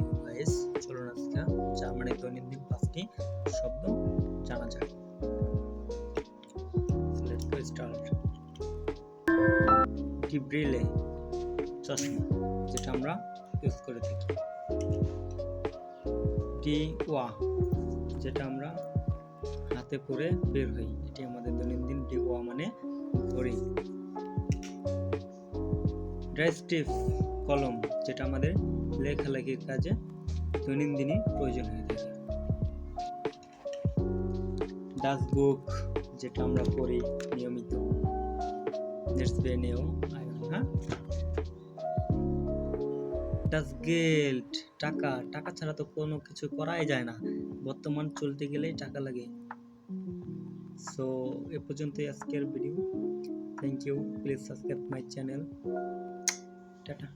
আলাইকুম গাইস, চলুন আজকে জার্মানির দৈনন্দিন 5টি শব্দ জানা যাক। Let's go start. ডি ব্রিলে চশমা, যেটা আমরা ইউজ করে থাকি। ডি ওয়া, যেটা আমরা হাতে পরে বের হই, এটি আমাদের দৈনন্দিন। ডি ওয়া মানে ঘড়ি। ড্রাইস্টিফ কলম, যেটা আমাদের লেখালেখির কাজে দৈনন্দিনই প্রয়োজন হয়ে থাকে। ডাস বুক, যেটা আমরা পড়ি নিয়মিত। ডাস গেল্ড, টাকা। টাকা ছাড়া তো কোনো কিছু করাই যায় না, বর্তমান চলতে গেলেই টাকা লাগে। সো এ পর্যন্তই আজকের ভিডিও। Thank you, please subscribe my channel. Tata.